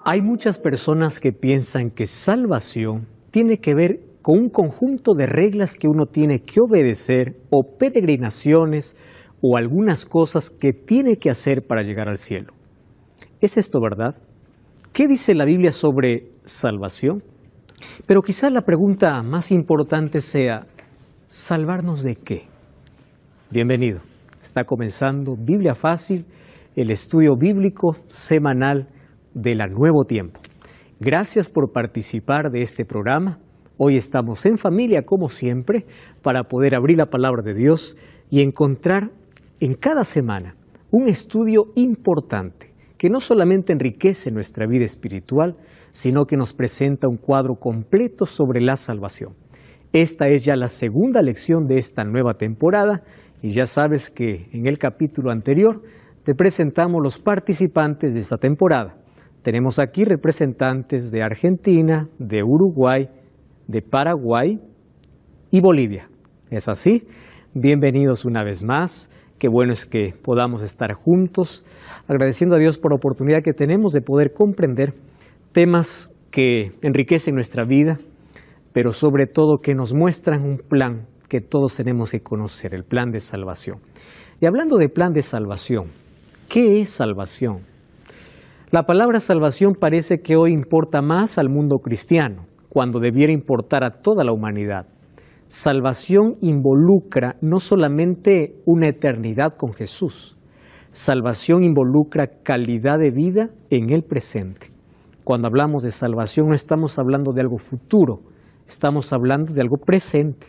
Hay muchas personas que piensan que salvación tiene que ver con un conjunto de reglas que uno tiene que obedecer o peregrinaciones o algunas cosas que tiene que hacer para llegar al cielo. ¿Es esto verdad? ¿Qué dice la Biblia sobre salvación? Pero quizás la pregunta más importante sea, ¿salvarnos de qué? Bienvenido. Está comenzando Biblia Fácil, el estudio bíblico semanal de la Nuevo Tiempo. Gracias por participar de este programa. Hoy estamos en familia, como siempre, para poder abrir la palabra de Dios y encontrar en cada semana un estudio importante que no solamente enriquece nuestra vida espiritual, sino que nos presenta un cuadro completo sobre la salvación. Esta es ya la segunda lección de esta nueva temporada y ya sabes que en el capítulo anterior te presentamos los participantes de esta temporada. Tenemos aquí representantes de Argentina, de Uruguay, de Paraguay y Bolivia. ¿Es así? Bienvenidos una vez más. Qué bueno es que podamos estar juntos, agradeciendo a Dios por la oportunidad que tenemos de poder comprender temas que enriquecen nuestra vida, pero sobre todo que nos muestran un plan que todos tenemos que conocer, el plan de salvación. Y hablando de plan de salvación, ¿qué es salvación? La palabra salvación parece que hoy importa más al mundo cristiano, cuando debiera importar a toda la humanidad. Salvación involucra no solamente una eternidad con Jesús, salvación involucra calidad de vida en el presente. Cuando hablamos de salvación no estamos hablando de algo futuro, estamos hablando de algo presente.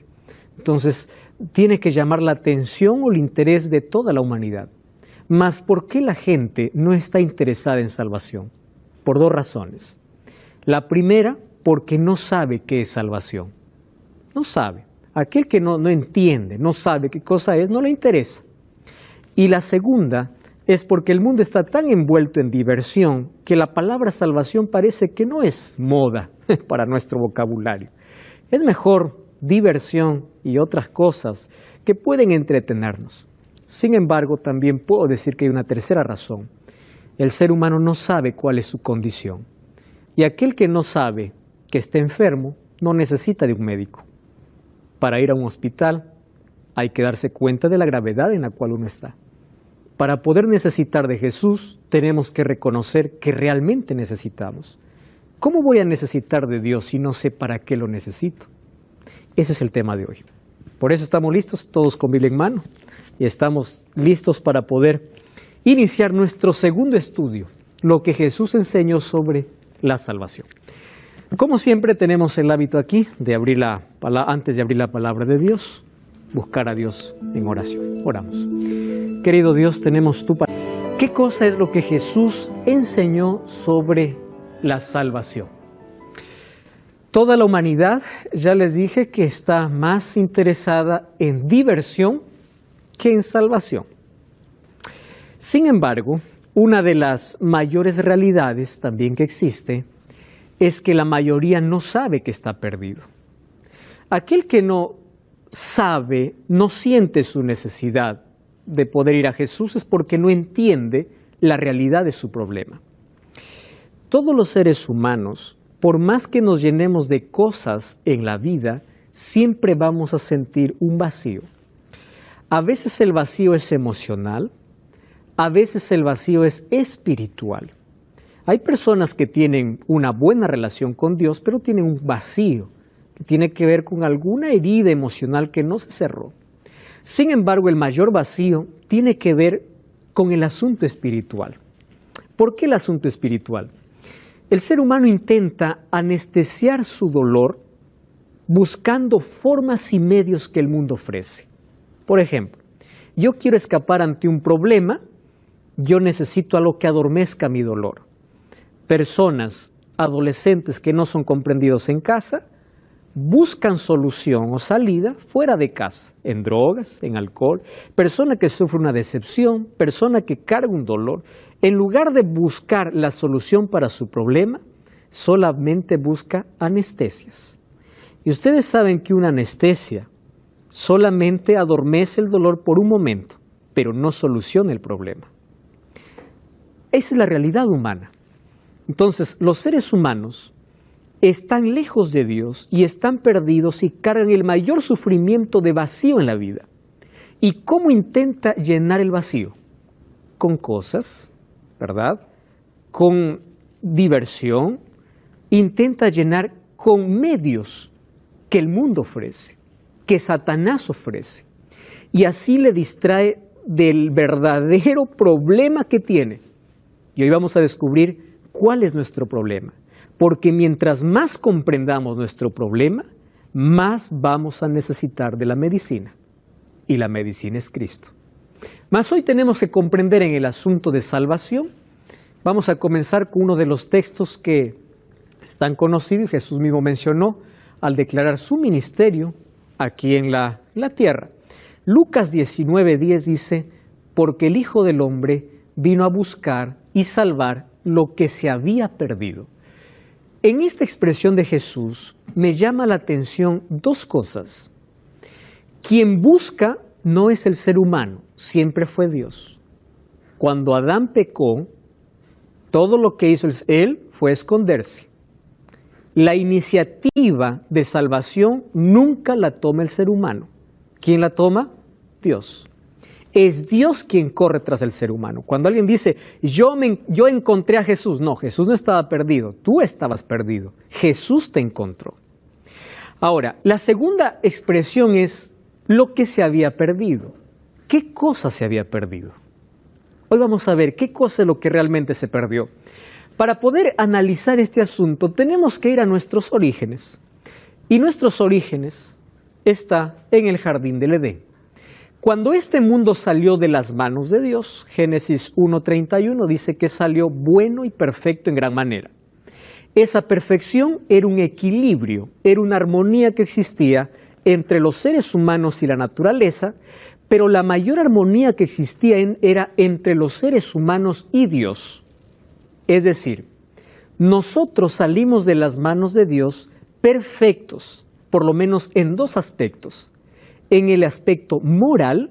Entonces, tiene que llamar la atención o el interés de toda la humanidad. Mas, ¿por qué la gente no está interesada en salvación? Por dos razones. La primera, porque no sabe qué es salvación. No sabe. Aquel que no entiende, no sabe qué cosa es, no le interesa. Y la segunda es porque el mundo está tan envuelto en diversión que la palabra salvación parece que no es moda para nuestro vocabulario. Es mejor diversión y otras cosas que pueden entretenernos. Sin embargo, también puedo decir que hay una tercera razón. El ser humano no sabe cuál es su condición. Y aquel que no sabe que está enfermo no necesita de un médico. Para ir a un hospital hay que darse cuenta de la gravedad en la cual uno está. Para poder necesitar de Jesús tenemos que reconocer que realmente necesitamos. ¿Cómo voy a necesitar de Dios si no sé para qué lo necesito? Ese es el tema de hoy. Por eso estamos listos, todos con Biblia en mano, y estamos listos para poder iniciar nuestro segundo estudio, lo que Jesús enseñó sobre la salvación. Como siempre tenemos el hábito aquí de antes de abrir la palabra de Dios, buscar a Dios en oración. Oramos. Querido Dios, tenemos tu palabra. ¿Qué cosa es lo que Jesús enseñó sobre la salvación? Toda la humanidad, ya les dije, que está más interesada en diversión que en salvación. Sin embargo, una de las mayores realidades también que existe es que la mayoría no sabe que está perdido. Aquel que no sabe, no siente su necesidad de poder ir a Jesús es porque no entiende la realidad de su problema. Todos los seres humanos, por más que nos llenemos de cosas en la vida, siempre vamos a sentir un vacío. A veces el vacío es emocional, a veces el vacío es espiritual. Hay personas que tienen una buena relación con Dios, pero tienen un vacío que tiene que ver con alguna herida emocional que no se cerró. Sin embargo, el mayor vacío tiene que ver con el asunto espiritual. ¿Por qué el asunto espiritual? El ser humano intenta anestesiar su dolor buscando formas y medios que el mundo ofrece. Por ejemplo, yo quiero escapar ante un problema, yo necesito algo que adormezca mi dolor. Personas, adolescentes que no son comprendidos en casa, buscan solución o salida fuera de casa, en drogas, en alcohol, persona que sufre una decepción, persona que carga un dolor. En lugar de buscar la solución para su problema, solamente busca anestesias. Y ustedes saben que una anestesia solamente adormece el dolor por un momento, pero no soluciona el problema. Esa es la realidad humana. Entonces, los seres humanos están lejos de Dios y están perdidos y cargan el mayor sufrimiento de vacío en la vida. ¿Y cómo intenta llenar el vacío? Con cosas, ¿verdad? Con diversión. Intenta llenar con medios que el mundo ofrece, que Satanás ofrece. Y así le distrae del verdadero problema que tiene. Y hoy vamos a descubrir cuál es nuestro problema. Porque mientras más comprendamos nuestro problema, más vamos a necesitar de la medicina. Y la medicina es Cristo. Mas hoy tenemos que comprender en el asunto de salvación. Vamos a comenzar con uno de los textos que están conocidos y Jesús mismo mencionó al declarar su ministerio aquí en la tierra. Lucas 19:10 dice, porque el Hijo del Hombre vino a buscar y salvar lo que se había perdido. En esta expresión de Jesús me llama la atención dos cosas. Quien busca no es el ser humano, siempre fue Dios. Cuando Adán pecó, todo lo que hizo él fue esconderse. La iniciativa de salvación nunca la toma el ser humano. ¿Quién la toma? Dios. Es Dios quien corre tras el ser humano. Cuando alguien dice, yo encontré a Jesús, no, Jesús no estaba perdido, tú estabas perdido. Jesús te encontró. Ahora, la segunda expresión es lo que se había perdido. ¿Qué cosa se había perdido? Hoy vamos a ver qué cosa es lo que realmente se perdió. Para poder analizar este asunto tenemos que ir a nuestros orígenes. Y nuestros orígenes está en el jardín del Edén. Cuando este mundo salió de las manos de Dios, Génesis 1:31 dice que salió bueno y perfecto en gran manera. Esa perfección era un equilibrio, era una armonía que existía entre los seres humanos y la naturaleza, pero la mayor armonía que existía era entre los seres humanos y Dios. Es decir, nosotros salimos de las manos de Dios perfectos, por lo menos en dos aspectos, en el aspecto moral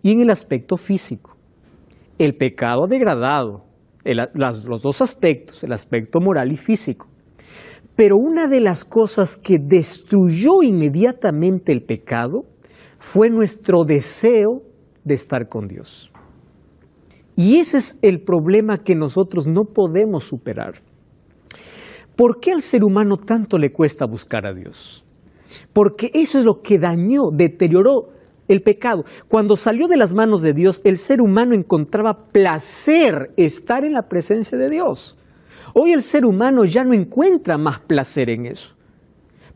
y en el aspecto físico. El pecado ha degradado los dos aspectos, el aspecto moral y físico. Pero una de las cosas que destruyó inmediatamente el pecado fue nuestro deseo de estar con Dios. Y ese es el problema que nosotros no podemos superar. ¿Por qué al ser humano tanto le cuesta buscar a Dios? Porque eso es lo que dañó, deterioró el pecado. Cuando salió de las manos de Dios, el ser humano encontraba placer estar en la presencia de Dios. Hoy el ser humano ya no encuentra más placer en eso.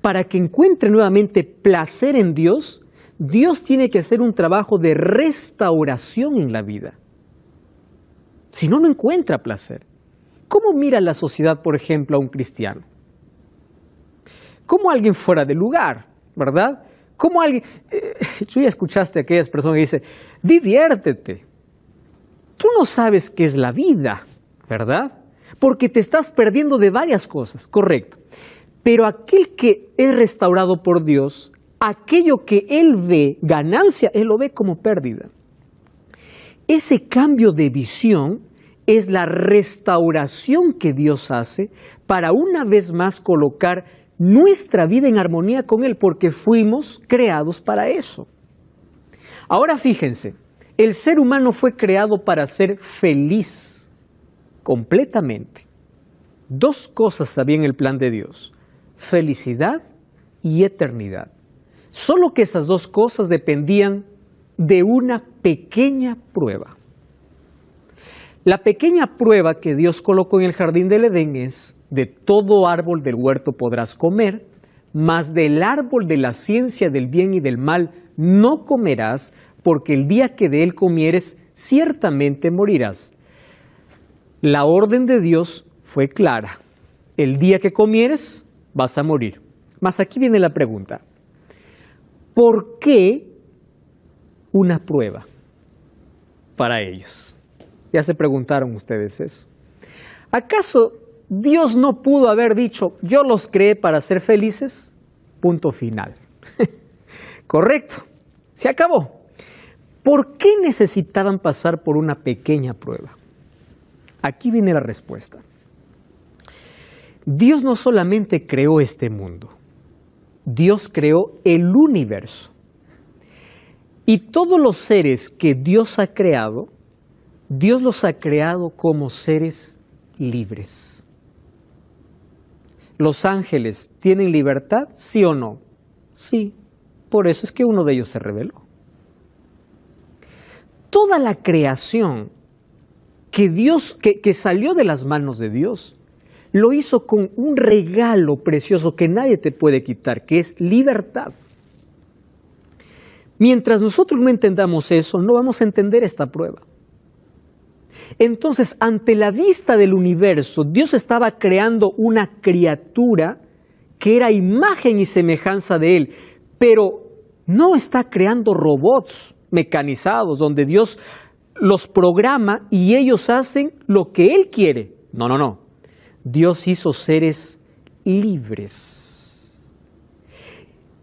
Para que encuentre nuevamente placer en Dios, Dios tiene que hacer un trabajo de restauración en la vida. Si no, no encuentra placer. ¿Cómo mira la sociedad, por ejemplo, a un cristiano? Como alguien fuera de lugar, ¿verdad? Como alguien... tú ya escuchaste a aquellas personas que dicen, diviértete. Tú no sabes qué es la vida, ¿verdad? Porque te estás perdiendo de varias cosas, correcto. Pero aquel que es restaurado por Dios, aquello que él ve ganancia, él lo ve como pérdida. Ese cambio de visión es la restauración que Dios hace para una vez más colocar nuestra vida en armonía con Él, porque fuimos creados para eso. Ahora fíjense, el ser humano fue creado para ser feliz, completamente. Dos cosas había en el plan de Dios, felicidad y eternidad. Solo que esas dos cosas dependían de una pequeña prueba. La pequeña prueba que Dios colocó en el jardín del Edén es: de todo árbol del huerto podrás comer, mas del árbol de la ciencia del bien y del mal no comerás, porque el día que de él comieres, ciertamente morirás. La orden de Dios fue clara: el día que comieres, vas a morir. Mas aquí viene la pregunta: ¿por qué una prueba para ellos? Ya se preguntaron ustedes eso. ¿Acaso Dios no pudo haber dicho, yo los creé para ser felices? Punto final. Correcto, se acabó. ¿Por qué necesitaban pasar por una pequeña prueba? Aquí viene la respuesta. Dios no solamente creó este mundo, Dios creó el universo. Y todos los seres que Dios ha creado, Dios los ha creado como seres libres. ¿Los ángeles tienen libertad, sí o no? Sí, por eso es que uno de ellos se rebeló. Toda la creación que salió de las manos de Dios, lo hizo con un regalo precioso que nadie te puede quitar, que es libertad. Mientras nosotros no entendamos eso, no vamos a entender esta prueba. Entonces, ante la vista del universo, Dios estaba creando una criatura que era imagen y semejanza de Él, pero no está creando robots mecanizados donde Dios los programa y ellos hacen lo que Él quiere. No, no, no. Dios hizo seres libres.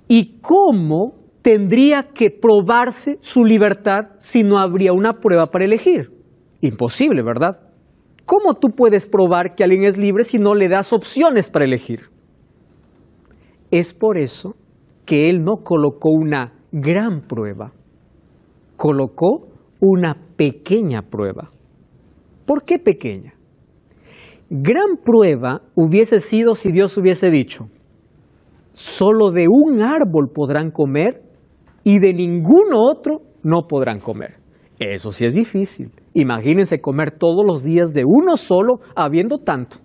¿Y cómo tendría que probarse su libertad si no habría una prueba para elegir? Imposible, ¿verdad? ¿Cómo tú puedes probar que alguien es libre si no le das opciones para elegir? Es por eso que Él no colocó una gran prueba, colocó una pequeña prueba. ¿Por qué pequeña? Gran prueba hubiese sido si Dios hubiese dicho, solo de un árbol podrán comer y de ningún otro no podrán comer. Eso sí es difícil. Imagínense comer todos los días de uno solo, habiendo tanto.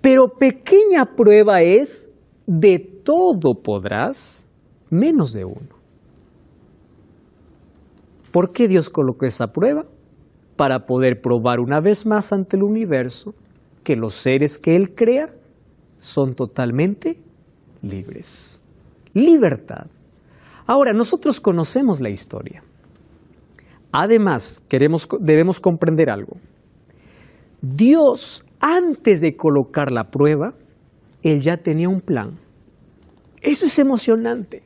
Pero pequeña prueba es, de todo podrás, menos de uno. ¿Por qué Dios colocó esa prueba? Para poder probar una vez más ante el universo que los seres que Él crea son totalmente libres. Libertad. Ahora, nosotros conocemos la historia. Además, debemos comprender algo. Dios, antes de colocar la prueba, Él ya tenía un plan. Eso es emocionante.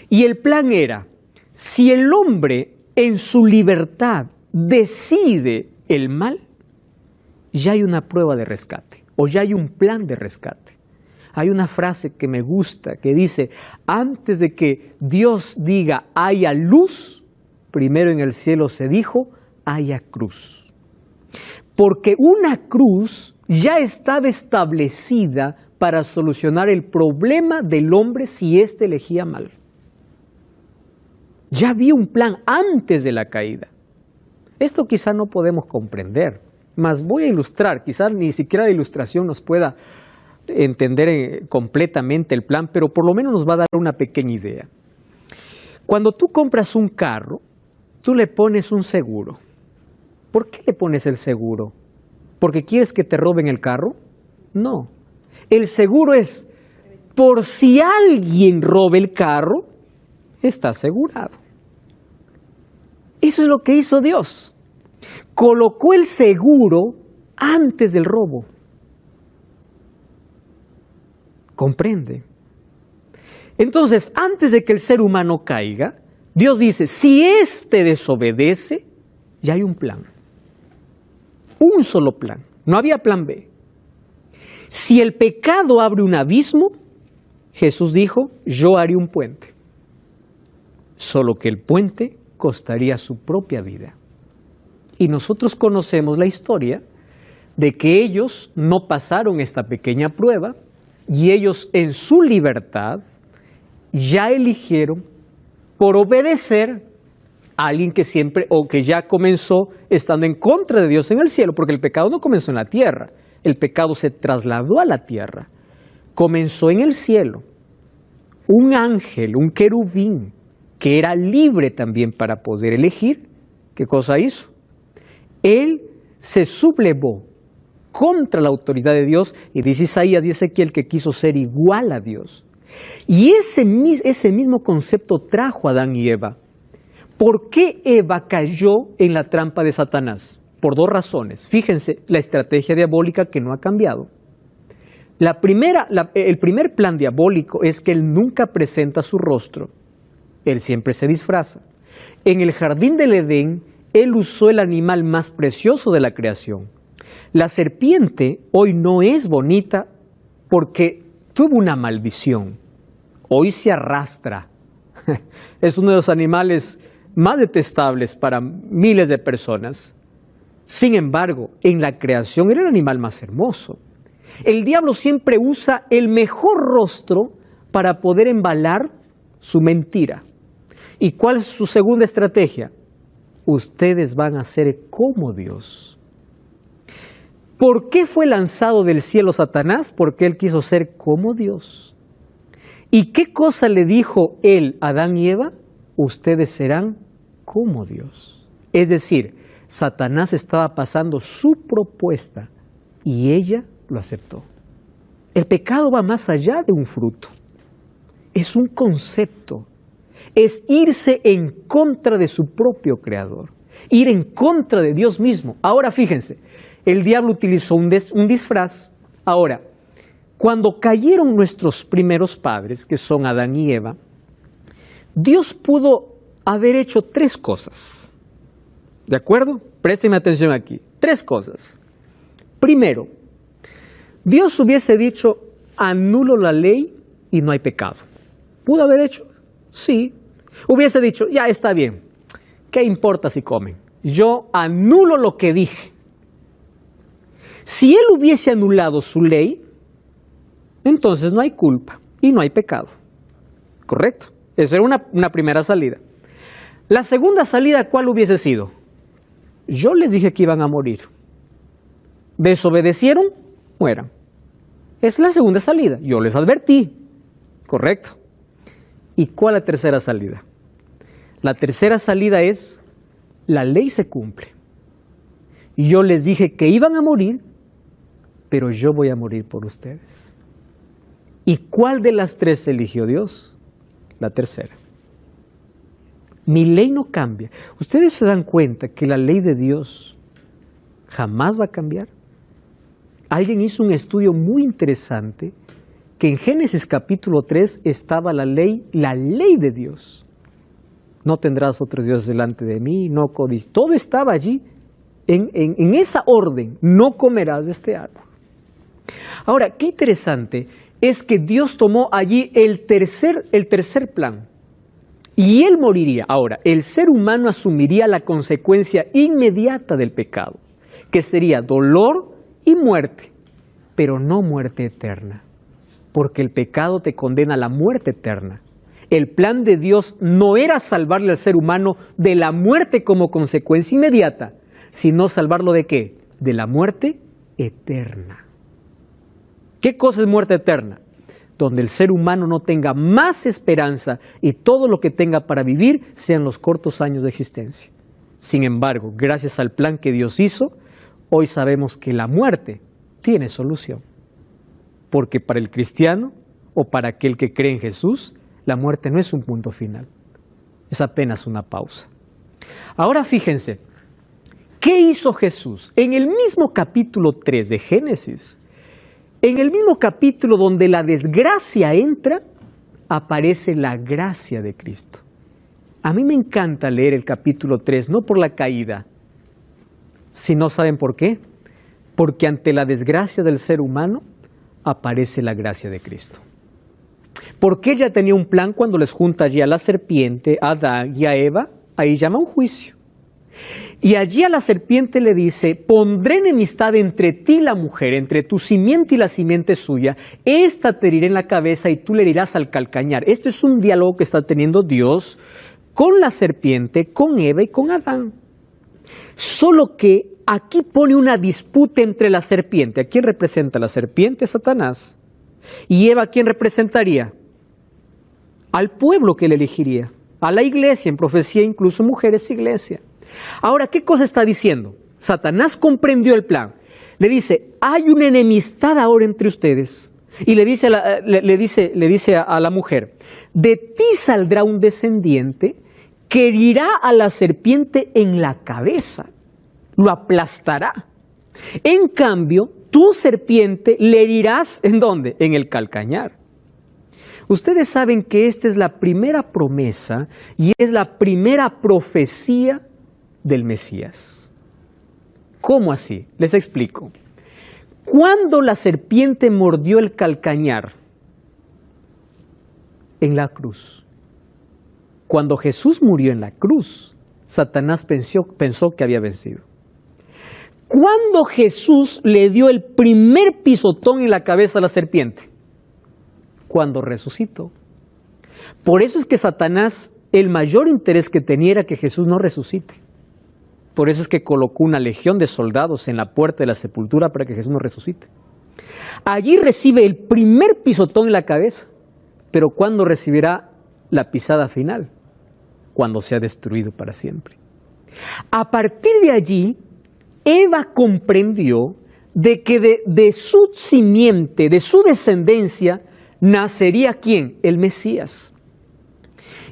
Y el plan era, si el hombre en su libertad decide el mal, ya hay una prueba de rescate o ya hay un plan de rescate. Hay una frase que me gusta que dice, antes de que Dios diga haya luz, primero en el cielo se dijo haya cruz. Porque una cruz ya estaba establecida para solucionar el problema del hombre si éste elegía mal. Ya había un plan antes de la caída. Esto quizá no podemos comprender, mas voy a ilustrar, quizá ni siquiera la ilustración nos pueda entender completamente el plan, pero por lo menos nos va a dar una pequeña idea. Cuando tú compras un carro, tú le pones un seguro. ¿Por qué le pones el seguro? ¿Porque quieres que te roben el carro? No. El seguro es, por si alguien robe el carro, está asegurado. Eso es lo que hizo Dios. Colocó el seguro antes del robo. ¿Comprende? Entonces, antes de que el ser humano caiga, Dios dice, si éste desobedece, ya hay un plan. Un solo plan. No había plan B. Si el pecado abre un abismo, Jesús dijo, yo haré un puente. Solo que el puente costaría su propia vida. Y nosotros conocemos la historia de que ellos no pasaron esta pequeña prueba y ellos en su libertad ya eligieron por obedecer a alguien que siempre o que ya comenzó estando en contra de Dios en el cielo, porque el pecado no comenzó en la tierra, el pecado se trasladó a la tierra, comenzó en el cielo. Un ángel, un querubín, que era libre también para poder elegir, ¿qué cosa hizo? Él se sublevó contra la autoridad de Dios, y dice Isaías y Ezequiel que quiso ser igual a Dios. Y ese mismo concepto trajo a Adán y Eva. ¿Por qué Eva cayó en la trampa de Satanás? Por dos razones. Fíjense, la estrategia diabólica que no ha cambiado. El primer plan diabólico es que él nunca presenta su rostro. Él siempre se disfraza. En el jardín del Edén, él usó el animal más precioso de la creación. La serpiente hoy no es bonita porque tuvo una maldición. Hoy se arrastra. Es uno de los animales más detestables para miles de personas. Sin embargo, en la creación era el animal más hermoso. El diablo siempre usa el mejor rostro para poder embalar su mentira. ¿Y cuál es su segunda estrategia? Ustedes van a ser como Dios. ¿Por qué fue lanzado del cielo Satanás? Porque él quiso ser como Dios. ¿Y qué cosa le dijo él a Adán y Eva? Ustedes serán como Dios. Es decir, Satanás estaba pasando su propuesta y ella lo aceptó. El pecado va más allá de un fruto. Es un concepto. Es irse en contra de su propio creador. Ir en contra de Dios mismo. Ahora fíjense, el diablo utilizó un disfraz. Ahora, cuando cayeron nuestros primeros padres, que son Adán y Eva, Dios pudo haber hecho tres cosas. ¿De acuerdo? Présteme atención aquí. Tres cosas. Primero, Dios hubiese dicho, anulo la ley y no hay pecado. ¿Pudo haber hecho? Sí. Hubiese dicho, ya está bien. ¿Qué importa si comen? Yo anulo lo que dije. Si él hubiese anulado su ley, entonces no hay culpa y no hay pecado. ¿Correcto? Esa era una primera salida. La segunda salida, ¿cuál hubiese sido? Yo les dije que iban a morir. ¿Desobedecieron? Mueran. Es la segunda salida. Yo les advertí. ¿Correcto? ¿Y cuál es la tercera salida? La tercera salida es, la ley se cumple. Y yo les dije que iban a morir, pero yo voy a morir por ustedes. ¿Y cuál de las tres eligió Dios? La tercera. Mi ley no cambia. ¿Ustedes se dan cuenta que la ley de Dios jamás va a cambiar? Alguien hizo un estudio muy interesante que en Génesis capítulo 3 estaba la ley de Dios. No tendrás otros dioses delante de mí, no codiciarás. Todo estaba allí en esa orden, no comerás de este árbol. Ahora, qué interesante es que Dios tomó allí el tercer plan. Y él moriría. Ahora, el ser humano asumiría la consecuencia inmediata del pecado, que sería dolor y muerte, pero no muerte eterna, porque el pecado te condena a la muerte eterna. El plan de Dios no era salvarle al ser humano de la muerte como consecuencia inmediata, sino salvarlo ¿de qué? De la muerte eterna. ¿Qué cosa es muerte eterna? Donde el ser humano no tenga más esperanza y todo lo que tenga para vivir sean los cortos años de existencia. Sin embargo, gracias al plan que Dios hizo, hoy sabemos que la muerte tiene solución. Porque para el cristiano o para aquel que cree en Jesús, la muerte no es un punto final, es apenas una pausa. Ahora fíjense, ¿qué hizo Jesús? En el mismo capítulo 3 de Génesis, en el mismo capítulo donde la desgracia entra, aparece la gracia de Cristo. A mí me encanta leer el capítulo 3, no por la caída, sino ¿saben por qué? Porque ante la desgracia del ser humano, aparece la gracia de Cristo. Porque ella tenía un plan cuando les junta allí a la serpiente, a Adán y a Eva, ahí llama un juicio. Y allí a la serpiente le dice, pondré enemistad entre ti y la mujer, entre tu simiente y la simiente suya, esta te herirá en la cabeza y tú le herirás al calcañar. Este es un diálogo que está teniendo Dios con la serpiente, con Eva y con Adán. Solo que aquí pone una disputa entre la serpiente. ¿A quién representa la serpiente? Satanás. ¿Y Eva a quién representaría? Al pueblo que le elegiría, a la iglesia, en profecía incluso mujeres iglesia. Ahora, ¿qué cosa está diciendo? Satanás comprendió el plan. Le dice, hay una enemistad ahora entre ustedes. Y le dice a la mujer, de ti saldrá un descendiente que herirá a la serpiente en la cabeza, lo aplastará. En cambio, tu serpiente le herirás, ¿en dónde? En el calcañar. Ustedes saben que esta es la primera promesa y es la primera profecía del Mesías. ¿Cómo así? Les explico. ¿Cuándo la serpiente mordió el calcañar? En la cruz. Cuando Jesús murió en la cruz, Satanás pensó que había vencido. ¿Cuándo Jesús le dio el primer pisotón en la cabeza a la serpiente? Cuando resucitó. Por eso es que Satanás, el mayor interés que tenía era que Jesús no resucite. Por eso es que colocó una legión de soldados en la puerta de la sepultura para que Jesús no resucite. Allí recibe el primer pisotón en la cabeza, pero ¿cuándo recibirá la pisada final? Cuando sea destruido para siempre. A partir de allí, Eva comprendió de que de su simiente, de su descendencia, nacería ¿quién? El Mesías.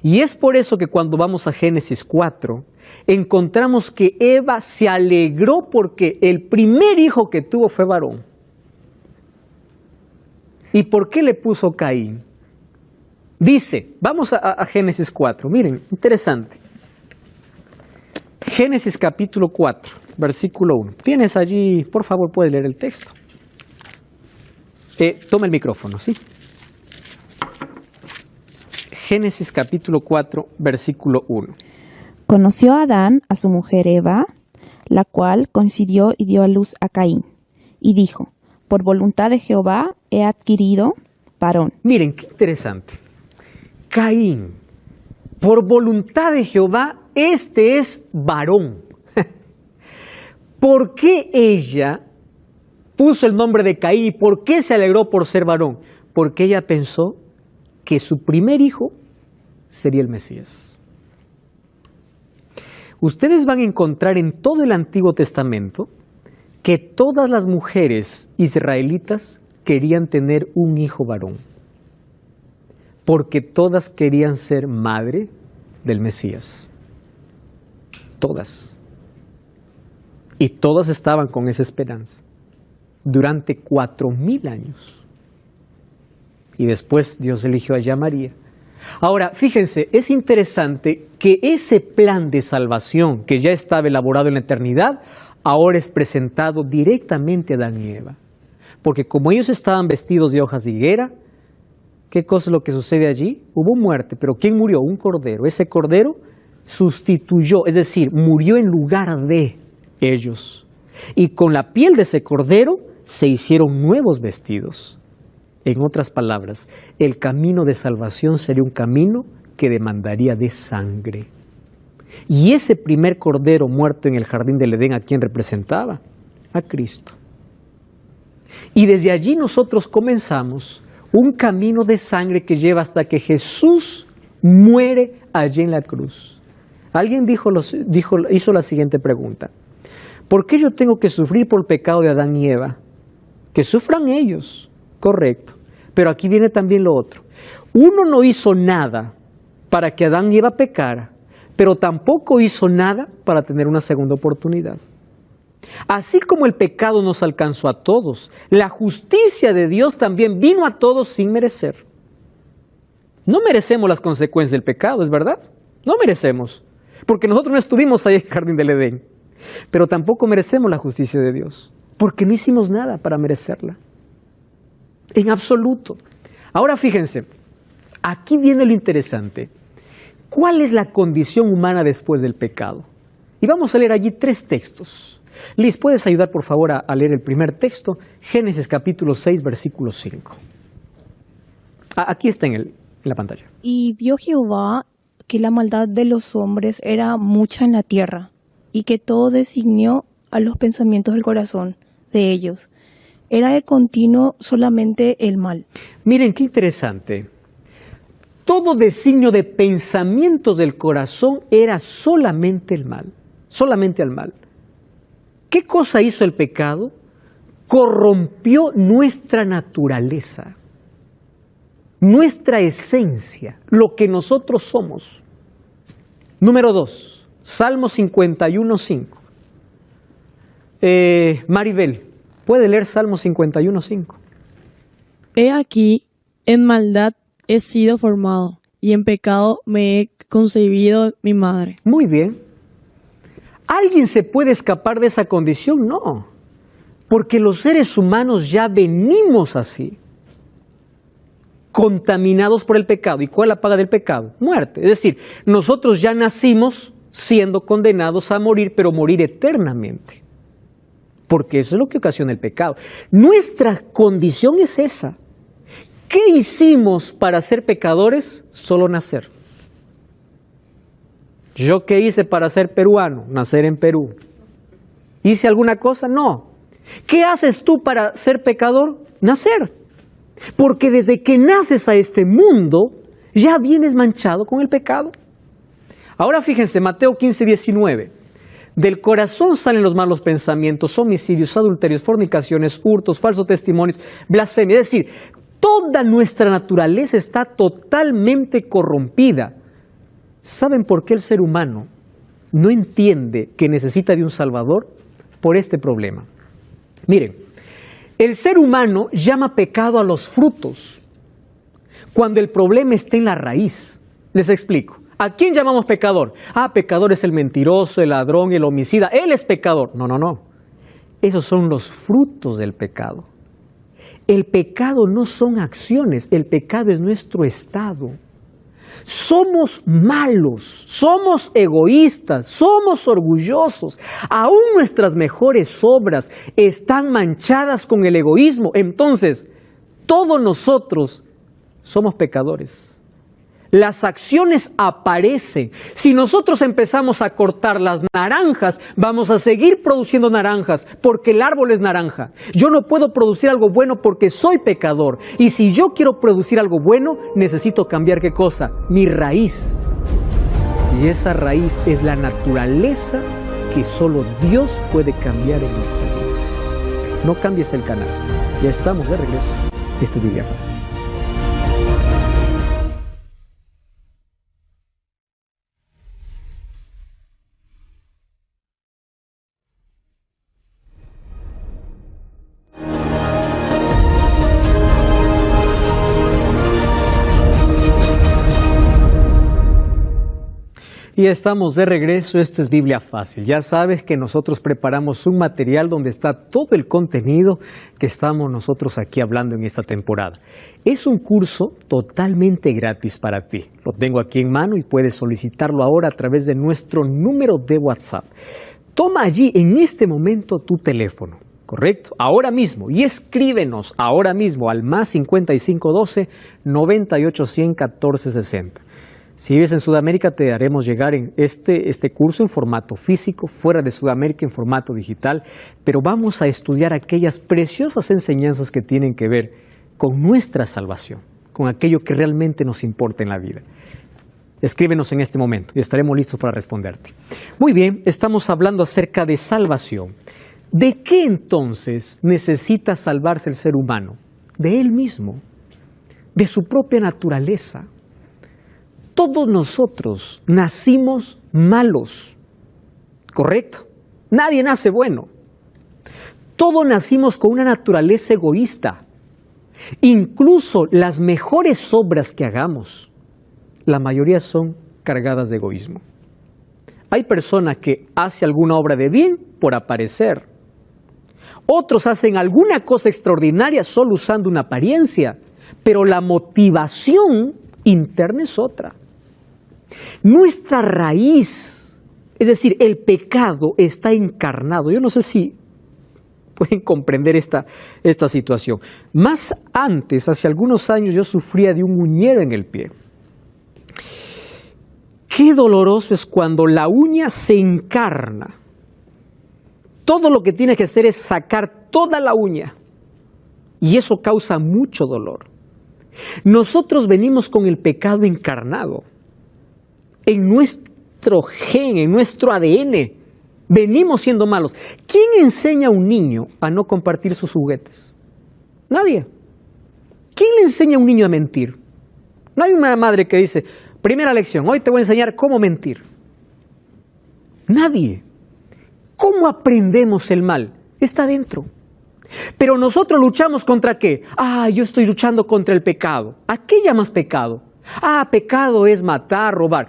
Y es por eso que cuando vamos a Génesis 4, encontramos que Eva se alegró porque el primer hijo que tuvo fue varón. ¿Y por qué le puso Caín? Dice, vamos a Génesis 4, miren, interesante. Génesis capítulo 4, versículo 1. Tienes allí, por favor, puedes leer el texto. Toma el micrófono, ¿sí? Génesis capítulo 4, versículo 1. Conoció Adán a su mujer Eva, la cual concibió y dio a luz a Caín, y dijo, por voluntad de Jehová he adquirido varón. Miren, qué interesante. Caín, por voluntad de Jehová, este es varón. ¿Por qué ella puso el nombre de Caín y por qué se alegró por ser varón? Porque ella pensó que su primer hijo sería el Mesías. Ustedes van a encontrar en todo el Antiguo Testamento que todas las mujeres israelitas querían tener un hijo varón, porque todas querían ser madre del Mesías. Todas. Y todas estaban con esa esperanza durante 4000 años. Y después Dios eligió allá a María. Ahora, fíjense, es interesante que ese plan de salvación que ya estaba elaborado en la eternidad, ahora es presentado directamente a Adán y Eva. Porque como ellos estaban vestidos de hojas de higuera, ¿qué cosa es lo que sucede allí? Hubo muerte, pero ¿quién murió? Un cordero. Ese cordero sustituyó, es decir, murió en lugar de ellos. Y con la piel de ese cordero se hicieron nuevos vestidos. En otras palabras, el camino de salvación sería un camino que demandaría de sangre. Y ese primer cordero muerto en el jardín del Edén, ¿a quién representaba? A Cristo. Y desde allí nosotros comenzamos un camino de sangre que lleva hasta que Jesús muere allí en la cruz. Alguien hizo la siguiente pregunta. ¿Por qué yo tengo que sufrir por el pecado de Adán y Eva? Que sufran ellos, correcto. Pero aquí viene también lo otro. Uno no hizo nada para que Adán y Eva pecara, pero tampoco hizo nada para tener una segunda oportunidad. Así como el pecado nos alcanzó a todos, la justicia de Dios también vino a todos sin merecer. No merecemos las consecuencias del pecado, ¿es verdad? No merecemos, porque nosotros no estuvimos ahí en el jardín del Edén. Pero tampoco merecemos la justicia de Dios, porque no hicimos nada para merecerla. En absoluto. Ahora fíjense, aquí viene lo interesante. ¿Cuál es la condición humana después del pecado? Y vamos a leer allí 3 textos. Liz, ¿puedes ayudar por favor a leer el primer texto? Génesis capítulo 6, versículo 5. Aquí está en la pantalla. Y vio Jehová que la maldad de los hombres era mucha en la tierra, y que todo designio a los pensamientos del corazón de ellos. Era de continuo solamente el mal. Miren qué interesante. Todo designio de pensamientos del corazón era solamente el mal. Solamente el mal. ¿Qué cosa hizo el pecado? Corrompió nuestra naturaleza, nuestra esencia, lo que nosotros somos. Número 2, Salmo 51:5. Maribel, ¿puede leer Salmo 51:5? He aquí, en maldad he sido formado, y en pecado me he concebido mi madre. Muy bien. ¿Alguien se puede escapar de esa condición? No, porque los seres humanos ya venimos así, contaminados por el pecado. ¿Y cuál es la paga del pecado? Muerte. Es decir, nosotros ya nacimos siendo condenados a morir, pero morir eternamente. Porque eso es lo que ocasiona el pecado. Nuestra condición es esa. ¿Qué hicimos para ser pecadores? Solo nacer. ¿Yo qué hice para ser peruano? Nacer en Perú. ¿Hice alguna cosa? No. ¿Qué haces tú para ser pecador? Nacer. Porque desde que naces a este mundo, ya vienes manchado con el pecado. Ahora fíjense, Mateo 15:19. Del corazón salen los malos pensamientos, homicidios, adulterios, fornicaciones, hurtos, falsos testimonios, blasfemia. Es decir, toda nuestra naturaleza está totalmente corrompida. ¿Saben por qué el ser humano no entiende que necesita de un Salvador? Por este problema. Miren, el ser humano llama pecado a los frutos, cuando el problema está en la raíz. Les explico. ¿A quién llamamos pecador? Ah, pecador es el mentiroso, el ladrón, el homicida. Él es pecador. No, no, no. Esos son los frutos del pecado. El pecado no son acciones, el pecado es nuestro estado. Somos malos, somos egoístas, somos orgullosos. Aún nuestras mejores obras están manchadas con el egoísmo. Entonces, todos nosotros somos pecadores. Las acciones aparecen. Si nosotros empezamos a cortar las naranjas, vamos a seguir produciendo naranjas porque el árbol es naranja. Yo no puedo producir algo bueno porque soy pecador. Y si yo quiero producir algo bueno, necesito cambiar ¿qué cosa? Mi raíz. Y esa raíz es la naturaleza que solo Dios puede cambiar en nuestra vida. No cambies el canal. Ya estamos de regreso. Esto es Biblia Fácil. Y estamos de regreso, esto es Biblia Fácil. Ya sabes que nosotros preparamos un material donde está todo el contenido que estamos nosotros aquí hablando en esta temporada. Es un curso totalmente gratis para ti. Lo tengo aquí en mano y puedes solicitarlo ahora a través de nuestro número de WhatsApp. Toma allí en este momento tu teléfono, ¿correcto? Ahora mismo, y escríbenos ahora mismo al más 5512 98 14 60. Si vives en Sudamérica, te haremos llegar en este curso en formato físico, fuera de Sudamérica en formato digital, pero vamos a estudiar aquellas preciosas enseñanzas que tienen que ver con nuestra salvación, con aquello que realmente nos importa en la vida. Escríbenos en este momento y estaremos listos para responderte. Muy bien, estamos hablando acerca de salvación. ¿De qué entonces necesita salvarse el ser humano? De él mismo, de su propia naturaleza. Todos nosotros nacimos malos, ¿correcto? Nadie nace bueno. Todos nacimos con una naturaleza egoísta. Incluso las mejores obras que hagamos, la mayoría son cargadas de egoísmo. Hay personas que hacen alguna obra de bien por aparecer. Otros hacen alguna cosa extraordinaria solo usando una apariencia, pero la motivación interna es otra. Nuestra raíz, es decir, el pecado está encarnado. Yo no sé si pueden comprender esta situación. Más antes, hace algunos años, yo sufría de un uñero en el pie. Qué doloroso es cuando la uña se encarna. Todo lo que tiene que hacer es sacar toda la uña. Y eso causa mucho dolor. Nosotros venimos con el pecado encarnado. En nuestro gen, en nuestro ADN, venimos siendo malos. ¿Quién enseña a un niño a no compartir sus juguetes? Nadie. ¿Quién le enseña a un niño a mentir? No hay una madre que dice, primera lección, hoy te voy a enseñar cómo mentir. Nadie. ¿Cómo aprendemos el mal? Está dentro. Pero nosotros luchamos ¿contra qué? Yo estoy luchando contra el pecado. ¿A qué llamas pecado? Pecado es matar, robar.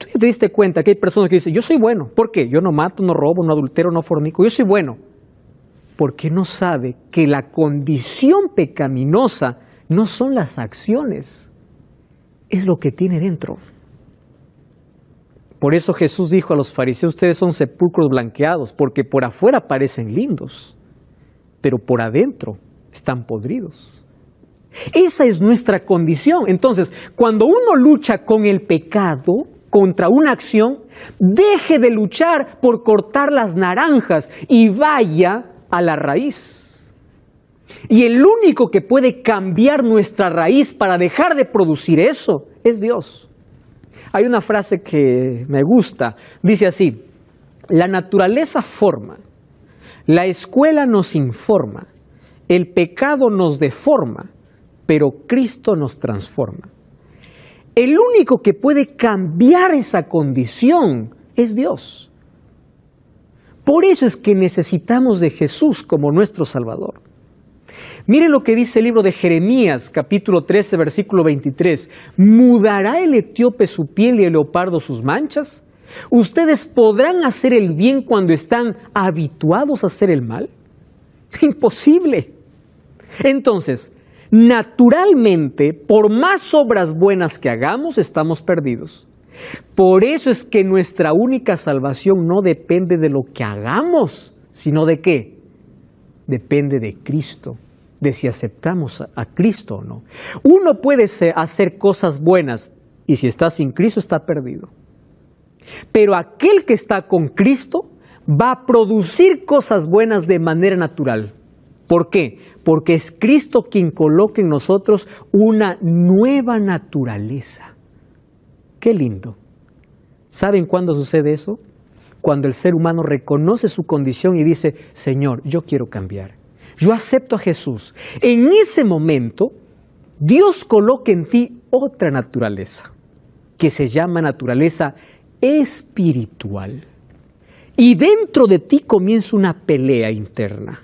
Tú ya te diste cuenta que hay personas que dicen, yo soy bueno. ¿Por qué? Yo no mato, no robo, no adultero, no fornico. Yo soy bueno. Porque no sabe que la condición pecaminosa no son las acciones, es lo que tiene dentro. Por eso Jesús dijo a los fariseos, ustedes son sepulcros blanqueados, porque por afuera parecen lindos, pero por adentro están podridos. Esa es nuestra condición. Entonces, cuando uno lucha con el pecado, contra una acción, deje de luchar por cortar las naranjas y vaya a la raíz. Y el único que puede cambiar nuestra raíz para dejar de producir eso es Dios. Hay una frase que me gusta, dice así, la naturaleza forma, la escuela nos informa, el pecado nos deforma, pero Cristo nos transforma. El único que puede cambiar esa condición es Dios. Por eso es que necesitamos de Jesús como nuestro Salvador. Miren lo que dice el libro de Jeremías, capítulo 13, versículo 23. ¿Mudará el etíope su piel y el leopardo sus manchas? ¿Ustedes podrán hacer el bien cuando están habituados a hacer el mal? Imposible. Entonces, naturalmente, por más obras buenas que hagamos, estamos perdidos. Por eso es que nuestra única salvación no depende de lo que hagamos, sino de qué. Depende de Cristo, de si aceptamos a Cristo o no. Uno puede hacer cosas buenas y si está sin Cristo está perdido. Pero aquel que está con Cristo va a producir cosas buenas de manera natural. ¿Por qué? Porque es Cristo quien coloca en nosotros una nueva naturaleza. ¡Qué lindo! ¿Saben cuándo sucede eso? Cuando el ser humano reconoce su condición y dice, Señor, yo quiero cambiar. Yo acepto a Jesús. En ese momento, Dios coloca en ti otra naturaleza, que se llama naturaleza espiritual. Y dentro de ti comienza una pelea interna.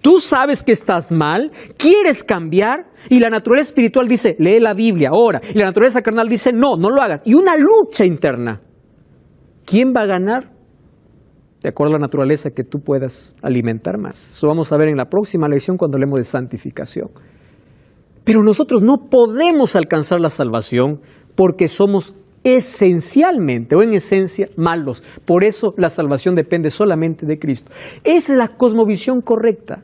Tú sabes que estás mal, quieres cambiar, y la naturaleza espiritual dice, lee la Biblia, ora. Y la naturaleza carnal dice, no, no lo hagas. Y una lucha interna. ¿Quién va a ganar? De acuerdo a la naturaleza que tú puedas alimentar más. Eso vamos a ver en la próxima lección cuando hablemos de santificación. Pero nosotros no podemos alcanzar la salvación porque somos esencialmente o en esencia malos. Por eso la salvación depende solamente de Cristo. Esa es la cosmovisión correcta.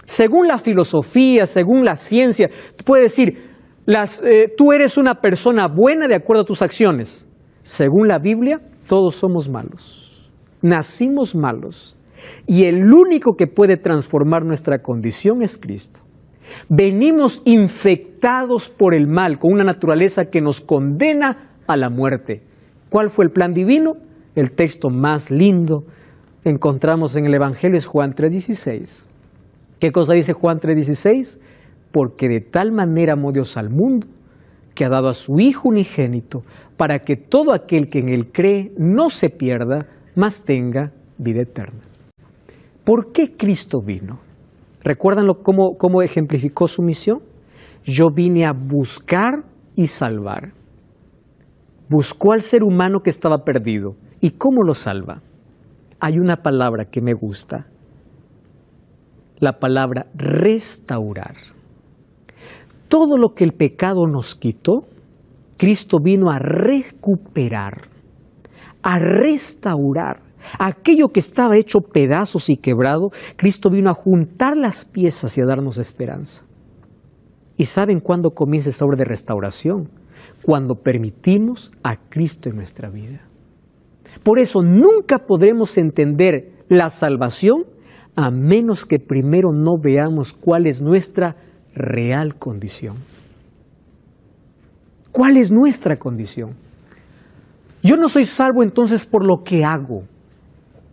Según la filosofía, según la ciencia, tú puedes decir, tú eres una persona buena de acuerdo a tus acciones. Según la Biblia, todos somos malos. Nacimos malos. Y el único que puede transformar nuestra condición es Cristo. Venimos infectados por el mal, con una naturaleza que nos condena a la muerte. ¿Cuál fue el plan divino? El texto más lindo encontramos en el Evangelio es Juan 3:16. ¿Qué cosa dice Juan 3:16? Porque de tal manera amó Dios al mundo, que ha dado a su Hijo unigénito, para que todo aquel que en Él cree no se pierda, mas tenga vida eterna. ¿Por qué Cristo vino? ¿Recuerdan cómo ejemplificó su misión? Yo vine a buscar y salvar. Buscó al ser humano que estaba perdido. ¿Y cómo lo salva? Hay una palabra que me gusta. La palabra restaurar. Todo lo que el pecado nos quitó, Cristo vino a recuperar, a restaurar. Aquello que estaba hecho pedazos y quebrado, Cristo vino a juntar las piezas y a darnos esperanza. ¿Y saben cuándo comienza esa obra de restauración? Cuando permitimos a Cristo en nuestra vida. Por eso nunca podremos entender la salvación a menos que primero no veamos cuál es nuestra real condición. ¿Cuál es nuestra condición? Yo no soy salvo entonces por lo que hago.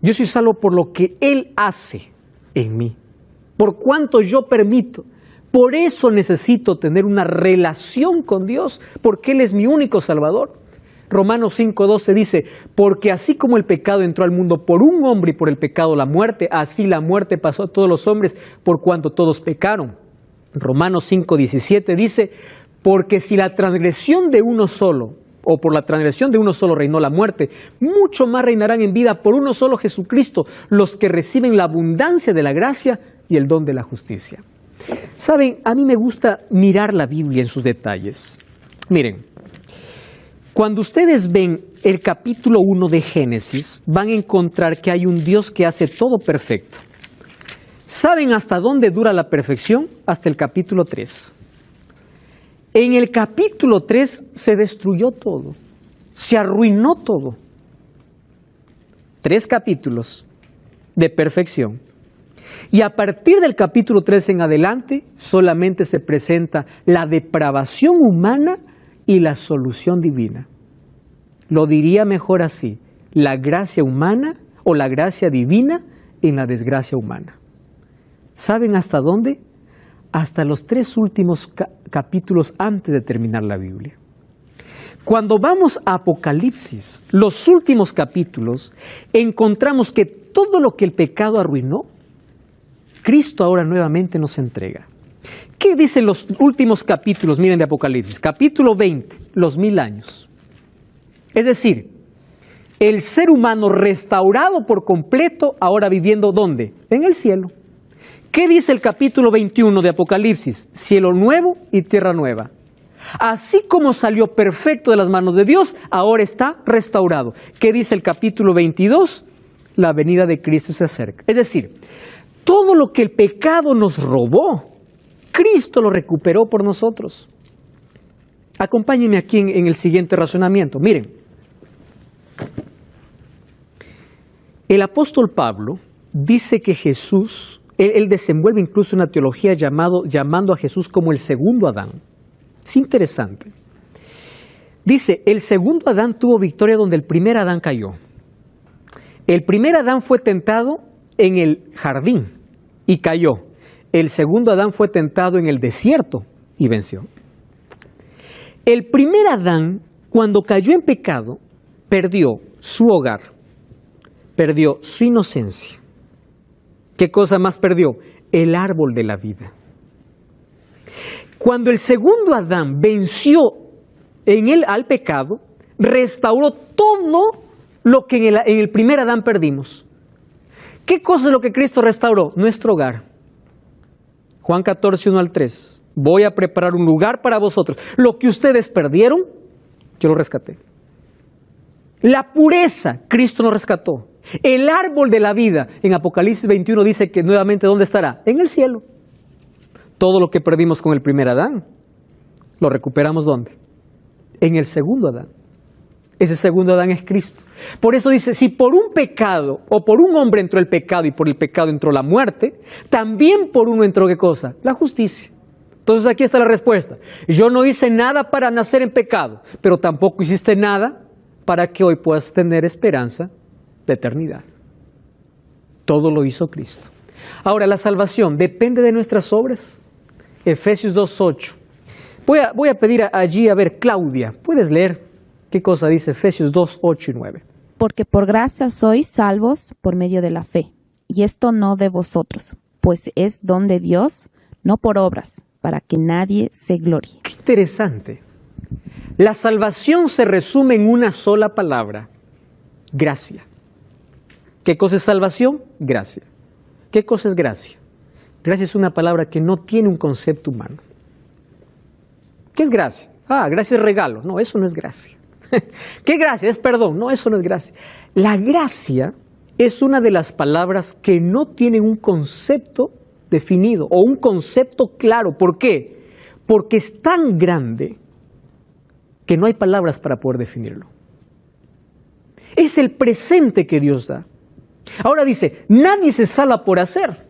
Yo soy salvo por lo que Él hace en mí, por cuanto yo permito. Por eso necesito tener una relación con Dios, porque Él es mi único Salvador. Romanos 5:12 dice, porque así como el pecado entró al mundo por un hombre y por el pecado la muerte, así la muerte pasó a todos los hombres por cuanto todos pecaron. Romanos 5:17 dice, porque si la transgresión de uno solo, o por la transgresión de uno solo reinó la muerte, mucho más reinarán en vida por uno solo Jesucristo los que reciben la abundancia de la gracia y el don de la justicia. Saben, a mí me gusta mirar la Biblia en sus detalles. Miren, cuando ustedes ven el capítulo 1 de Génesis, van a encontrar que hay un Dios que hace todo perfecto. ¿Saben hasta dónde dura la perfección? Hasta el capítulo 3. En el capítulo 3 se destruyó todo, se arruinó todo. 3 capítulos de perfección. Y a partir del capítulo 3 en adelante, solamente se presenta la depravación humana y la solución divina. Lo diría mejor así, la gracia humana o la gracia divina en la desgracia humana. ¿Saben hasta dónde? Hasta los 3 últimos capítulos antes de terminar la Biblia. Cuando vamos a Apocalipsis, los últimos capítulos, encontramos que todo lo que el pecado arruinó, Cristo ahora nuevamente nos entrega. ¿Qué dicen los últimos capítulos? Miren, de Apocalipsis, capítulo 20, los 1000 años. Es decir, el ser humano restaurado por completo, ahora viviendo ¿dónde? En el cielo. ¿Qué dice el capítulo 21 de Apocalipsis? Cielo nuevo y tierra nueva. Así como salió perfecto de las manos de Dios, ahora está restaurado. ¿Qué dice el capítulo 22? La venida de Cristo se acerca. Es decir, todo lo que el pecado nos robó, Cristo lo recuperó por nosotros. Acompáñenme aquí en el siguiente razonamiento. Miren, el apóstol Pablo dice que Jesús, él desenvuelve incluso una teología llamando a Jesús como el segundo Adán. Es interesante. Dice, el segundo Adán tuvo victoria donde el primer Adán cayó. El primer Adán fue tentado en el jardín y cayó. El segundo Adán fue tentado en el desierto y venció. El primer Adán, cuando cayó en pecado, perdió su hogar, perdió su inocencia. ¿Qué cosa más perdió? El árbol de la vida. Cuando el segundo Adán venció en él al pecado, restauró todo lo que en el primer Adán perdimos. ¿Qué cosa es lo que Cristo restauró? Nuestro hogar. Juan 14, 1 al 3. Voy a preparar un lugar para vosotros. Lo que ustedes perdieron, yo lo rescaté. La pureza, Cristo nos rescató. El árbol de la vida, en Apocalipsis 21 dice que nuevamente ¿dónde estará? En el cielo. Todo lo que perdimos con el primer Adán, lo recuperamos ¿dónde? En el segundo Adán. Ese segundo Adán es Cristo. Por eso dice, si por un pecado o por un hombre entró el pecado y por el pecado entró la muerte, también por uno entró ¿qué cosa? La justicia. Entonces aquí está la respuesta. Yo no hice nada para nacer en pecado, pero tampoco hiciste nada para que hoy puedas tener esperanza de eternidad. Todo lo hizo Cristo. Ahora, la salvación depende de nuestras obras. Efesios 2:8. Voy a pedir allí, a ver, Claudia, ¿puedes leer qué cosa dice Efesios 2:8 y 9? Porque por gracia sois salvos por medio de la fe, y esto no de vosotros, pues es don de Dios, no por obras, para que nadie se glorie. Qué interesante. La salvación se resume en una sola palabra: gracia. ¿Qué cosa es salvación? Gracia. ¿Qué cosa es gracia? Gracia es una palabra que no tiene un concepto humano. ¿Qué es gracia? Gracia es regalo. No, eso no es gracia. ¿Qué gracia? Es perdón. No, eso no es gracia. La gracia es una de las palabras que no tienen un concepto definido o un concepto claro. ¿Por qué? Porque es tan grande que no hay palabras para poder definirlo. Es el presente que Dios da. Ahora dice, nadie se salva por hacer.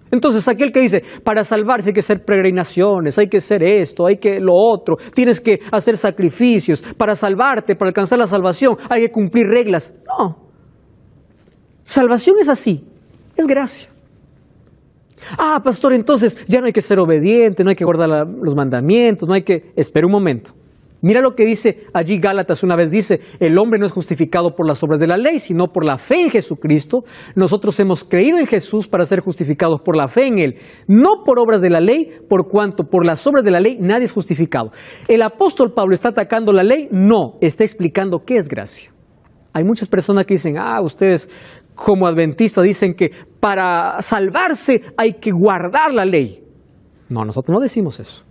Entonces aquel que dice, para salvarse hay que hacer peregrinaciones, hay que hacer esto, hay que lo otro, tienes que hacer sacrificios, para salvarte, para alcanzar la salvación, hay que cumplir reglas. No. Salvación es así, es gracia. Pastor, entonces ya no hay que ser obediente, no hay que guardar los mandamientos, no hay que... Espera un momento. Mira lo que dice allí Gálatas una vez, dice, el hombre no es justificado por las obras de la ley, sino por la fe en Jesucristo. Nosotros hemos creído en Jesús para ser justificados por la fe en Él, no por obras de la ley, por cuanto por las obras de la ley nadie es justificado. ¿El apóstol Pablo está atacando la ley? No, está explicando qué es gracia. Hay muchas personas que dicen, ustedes como adventistas dicen que para salvarse hay que guardar la ley. No, nosotros no decimos eso.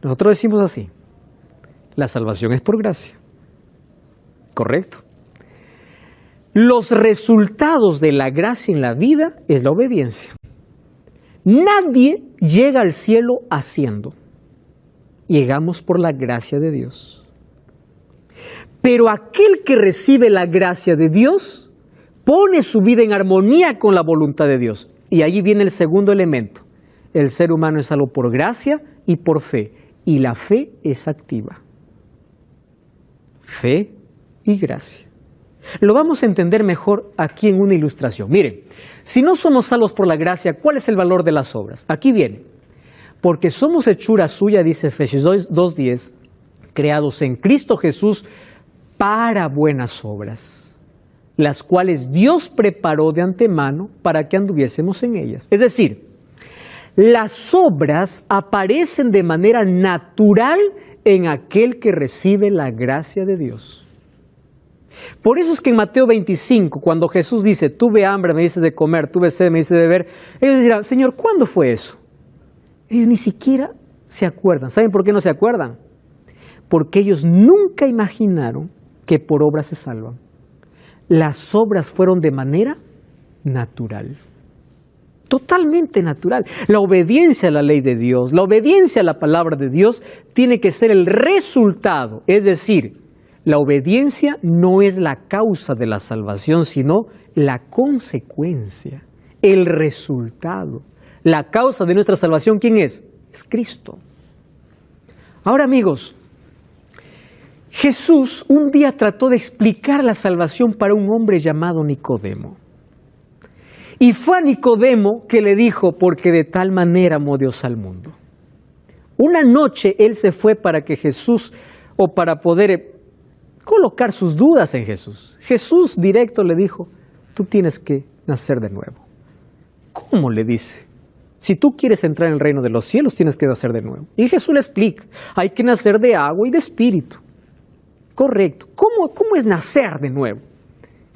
Nosotros decimos así. La salvación es por gracia. Correcto. Los resultados de la gracia en la vida es la obediencia. Nadie llega al cielo haciendo. Llegamos por la gracia de Dios. Pero aquel que recibe la gracia de Dios pone su vida en armonía con la voluntad de Dios. Y allí viene el segundo elemento. El ser humano es salvo por gracia y por fe. Y la fe es activa. Fe y gracia. Lo vamos a entender mejor aquí en una ilustración. Miren, si no somos salvos por la gracia, ¿cuál es el valor de las obras? Aquí viene. Porque somos hechura suya, dice Efesios 2:10, creados en Cristo Jesús para buenas obras, las cuales Dios preparó de antemano para que anduviésemos en ellas. Es decir, las obras aparecen de manera natural en aquel que recibe la gracia de Dios. Por eso es que en Mateo 25, cuando Jesús dice, tuve hambre, me dices de comer, tuve sed, me dices de beber, ellos dirán, Señor, ¿cuándo fue eso? Ellos ni siquiera se acuerdan. ¿Saben por qué no se acuerdan? Porque ellos nunca imaginaron que por obras se salvan. Las obras fueron de manera natural. Totalmente natural. La obediencia a la ley de Dios, la obediencia a la palabra de Dios tiene que ser el resultado. Es decir, la obediencia no es la causa de la salvación, sino la consecuencia, el resultado. La causa de nuestra salvación, ¿quién es? Es Cristo. Ahora, amigos, Jesús un día trató de explicar la salvación para un hombre llamado Nicodemo. Y fue a Nicodemo que le dijo, porque de tal manera amó Dios al mundo. Una noche él se fue para que Jesús, o para poder colocar sus dudas en Jesús. Jesús directo le dijo, tú tienes que nacer de nuevo. ¿Cómo? Le dice. Si tú quieres entrar en el reino de los cielos, tienes que nacer de nuevo. Y Jesús le explica, hay que nacer de agua y de espíritu. Correcto. ¿Cómo es nacer de nuevo?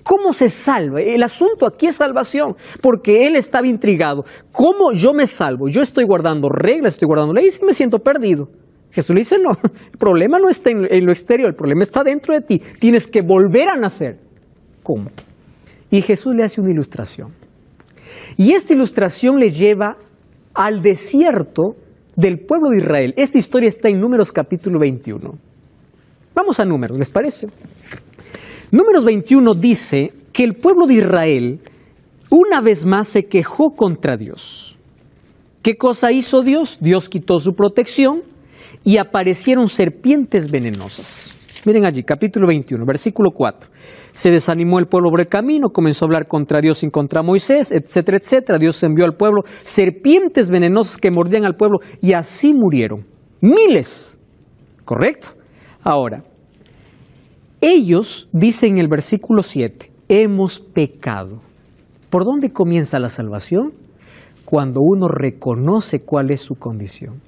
¿Cómo se salva? El asunto aquí es salvación, porque él estaba intrigado. ¿Cómo yo me salvo? Yo estoy guardando reglas, estoy guardando leyes y me siento perdido. Jesús le dice, no, el problema no está en lo exterior, el problema está dentro de ti. Tienes que volver a nacer. ¿Cómo? Y Jesús le hace una ilustración. Y esta ilustración le lleva al desierto del pueblo de Israel. Esta historia está en Números capítulo 21. Vamos a Números, ¿les parece? Números 21 dice que el pueblo de Israel una vez más se quejó contra Dios. ¿Qué cosa hizo Dios? Dios quitó su protección y aparecieron serpientes venenosas. Miren allí, capítulo 21, versículo 4. Se desanimó el pueblo por el camino, comenzó a hablar contra Dios y contra Moisés, etcétera, etcétera. Dios envió al pueblo serpientes venenosas que mordían al pueblo y así murieron. Miles. ¿Correcto? Ahora, ellos dicen en el versículo 7, hemos pecado. ¿Por dónde comienza la salvación? Cuando uno reconoce cuál es su condición.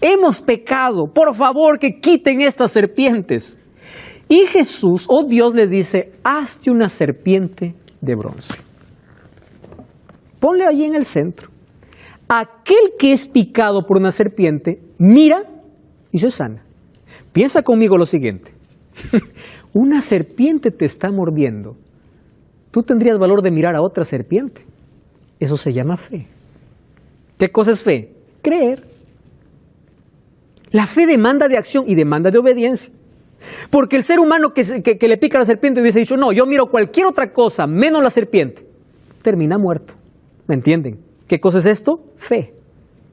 Hemos pecado, por favor que quiten estas serpientes. Y Jesús, o Dios les dice, hazte una serpiente de bronce. Ponle ahí en el centro. Aquel que es picado por una serpiente, mira y se sana. Piensa conmigo lo siguiente. Una serpiente te está mordiendo. Tú tendrías valor de mirar a otra serpiente. Eso se llama fe. ¿Qué cosa es fe? Creer. La fe demanda de acción y demanda de obediencia. Porque el ser humano que le pica a la serpiente hubiese dicho, no, yo miro cualquier otra cosa, menos la serpiente, termina muerto. ¿Me entienden? ¿Qué cosa es esto? Fe.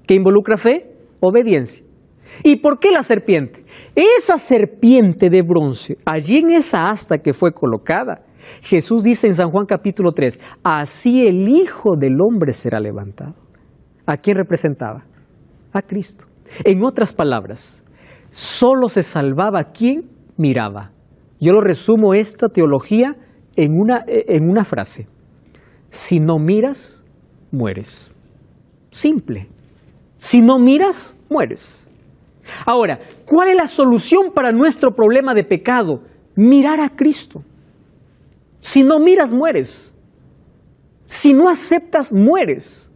¿Qué involucra fe? Obediencia. ¿Y por qué la serpiente? Esa serpiente de bronce, allí en esa asta que fue colocada, Jesús dice en San Juan capítulo 3, así el Hijo del Hombre será levantado. ¿A quién representaba? A Cristo. En otras palabras, solo se salvaba quien miraba. Yo lo resumo esta teología en una frase. Si no miras, mueres. Simple. Si no miras, mueres. Ahora, ¿cuál es la solución para nuestro problema de pecado? Mirar a Cristo. Si no miras, mueres. Si no aceptas, mueres.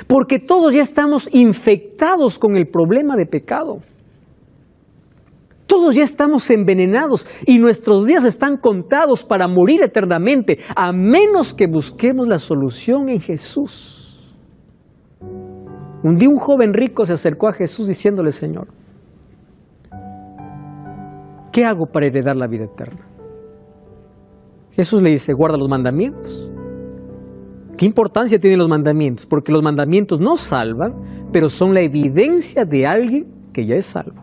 Porque todos ya estamos infectados con el problema de pecado. Todos ya estamos envenenados y nuestros días están contados para morir eternamente, a menos que busquemos la solución en Jesús. Un día un joven rico se acercó a Jesús diciéndole: Señor, ¿qué hago para heredar la vida eterna? Jesús le dice: guarda los mandamientos. ¿Qué importancia tienen los mandamientos? Porque los mandamientos no salvan, pero son la evidencia de alguien que ya es salvo.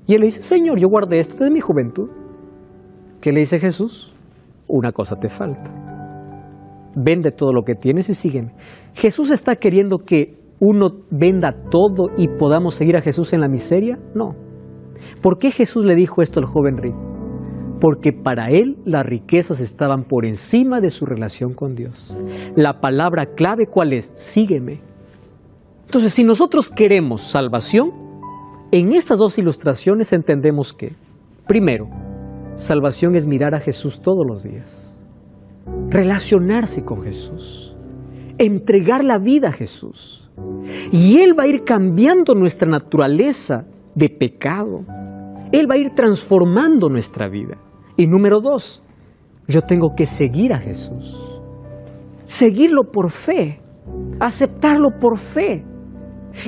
Y él le dice: Señor, yo guardé esto desde mi juventud. ¿Qué le dice Jesús? Una cosa te falta. Vende todo lo que tienes y sígueme. ¿Jesús está queriendo que uno venda todo y podamos seguir a Jesús en la miseria? No. ¿Por qué Jesús le dijo esto al joven rico? Porque para él las riquezas estaban por encima de su relación con Dios. La palabra clave, ¿cuál es? Sígueme. Entonces, si nosotros queremos salvación, en estas dos ilustraciones entendemos que, primero, salvación es mirar a Jesús todos los días, relacionarse con Jesús, entregar la vida a Jesús. Y Él va a ir cambiando nuestra naturaleza de pecado. Él va a ir transformando nuestra vida. Y número dos, yo tengo que seguir a Jesús. Seguirlo por fe, aceptarlo por fe.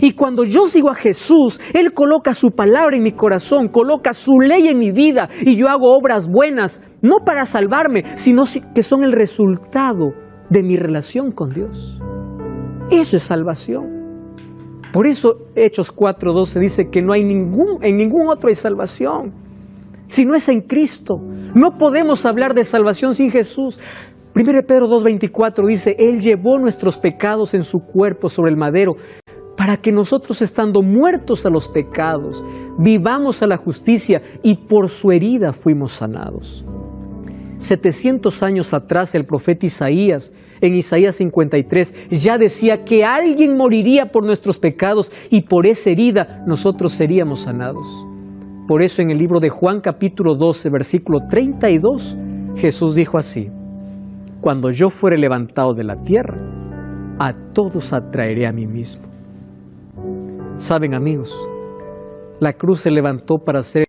Y cuando yo sigo a Jesús, Él coloca su palabra en mi corazón, coloca su ley en mi vida y yo hago obras buenas, no para salvarme, sino que son el resultado de mi relación con Dios. Eso es salvación. Por eso Hechos 4:12 dice que no hay en ningún otro hay salvación, si no es en Cristo. No podemos hablar de salvación sin Jesús. 1 Pedro 2:24 dice: Él llevó nuestros pecados en su cuerpo sobre el madero, para que nosotros, estando muertos a los pecados, vivamos a la justicia, y por su herida fuimos sanados. 700 años atrás el profeta Isaías, en Isaías 53, ya decía que alguien moriría por nuestros pecados y por esa herida nosotros seríamos sanados. Por eso en el libro de Juan capítulo 12, versículo 32, Jesús dijo así: cuando yo fuere levantado de la tierra, a todos atraeré a mí mismo. Saben, amigos, la cruz se levantó para ser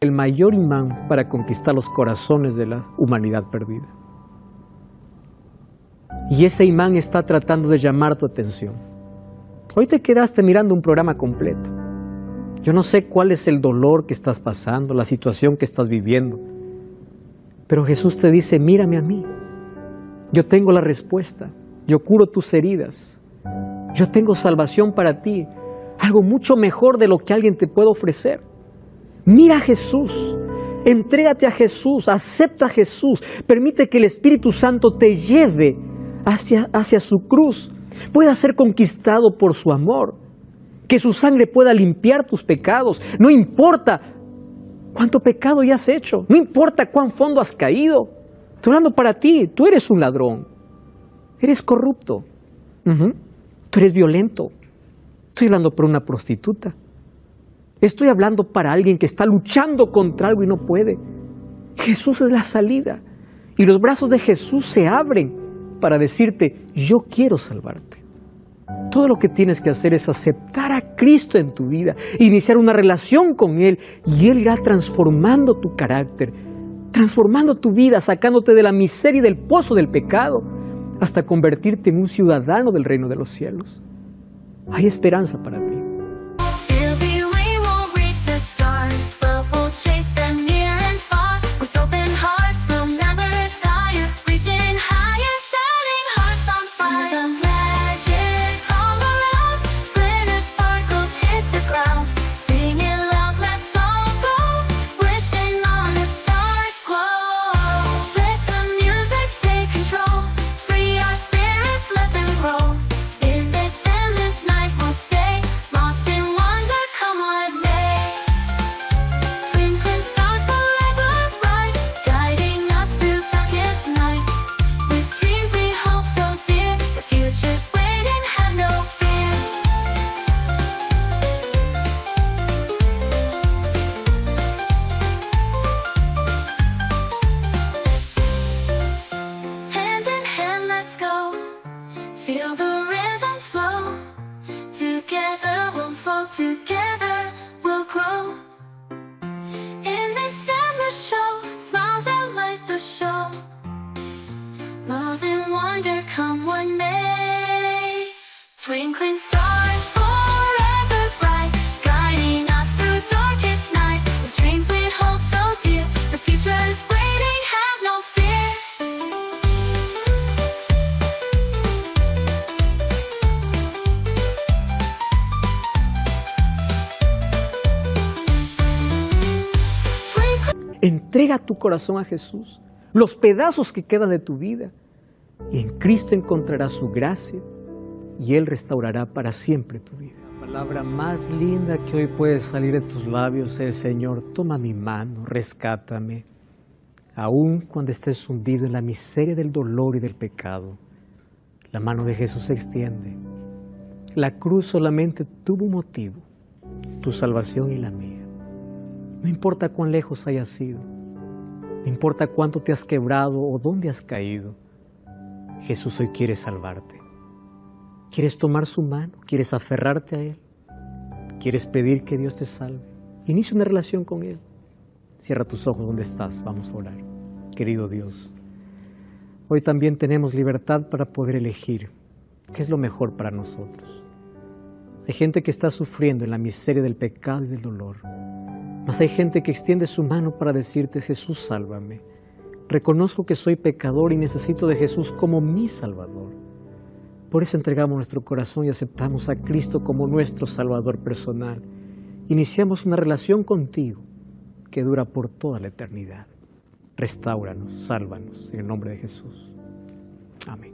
el mayor imán para conquistar los corazones de la humanidad perdida. Y ese imán está tratando de llamar tu atención. Hoy te quedaste mirando un programa completo. Yo no sé cuál es el dolor que estás pasando, la situación que estás viviendo. Pero Jesús te dice, mírame a mí. Yo tengo la respuesta. Yo curo tus heridas. Yo tengo salvación para ti. Algo mucho mejor de lo que alguien te puede ofrecer. Mira a Jesús. Entrégate a Jesús. Acepta a Jesús. Permite que el Espíritu Santo te lleve hacia su cruz. Pueda ser conquistado por su amor. Que su sangre pueda limpiar tus pecados. No importa cuánto pecado ya has hecho. No importa cuán fondo has caído. Estoy hablando para ti. Tú eres un ladrón. Eres corrupto. Tú eres violento. Estoy hablando por una prostituta. Estoy hablando para alguien que está luchando contra algo y no puede. Jesús es la salida. Y los brazos de Jesús se abren para decirte, yo quiero salvarte. Todo lo que tienes que hacer es aceptar a Cristo en tu vida, iniciar una relación con Él, y Él irá transformando tu carácter, transformando tu vida, sacándote de la miseria y del pozo del pecado, hasta convertirte en un ciudadano del reino de los cielos. Hay esperanza para ti. Entrega tu corazón a Jesús, los pedazos que quedan de tu vida, y en Cristo encontrarás su gracia y Él restaurará para siempre tu vida. La palabra más linda que hoy puede salir de tus labios es, Señor, toma mi mano, rescátame. Aun cuando estés hundido en la miseria del dolor y del pecado, la mano de Jesús se extiende. La cruz solamente tuvo un motivo, tu salvación y la mía. No importa cuán lejos hayas ido, no importa cuánto te has quebrado o dónde has caído, Jesús hoy quiere salvarte. ¿Quieres tomar su mano? ¿Quieres aferrarte a Él? ¿Quieres pedir que Dios te salve? Inicia una relación con Él. Cierra tus ojos donde estás, vamos a orar. Querido Dios, hoy también tenemos libertad para poder elegir qué es lo mejor para nosotros. Hay gente que está sufriendo en la miseria del pecado y del dolor. Mas hay gente que extiende su mano para decirte, Jesús, sálvame. Reconozco que soy pecador y necesito de Jesús como mi Salvador. Por eso entregamos nuestro corazón y aceptamos a Cristo como nuestro Salvador personal. Iniciamos una relación contigo que dura por toda la eternidad. Restáuranos, sálvanos, en el nombre de Jesús. Amén.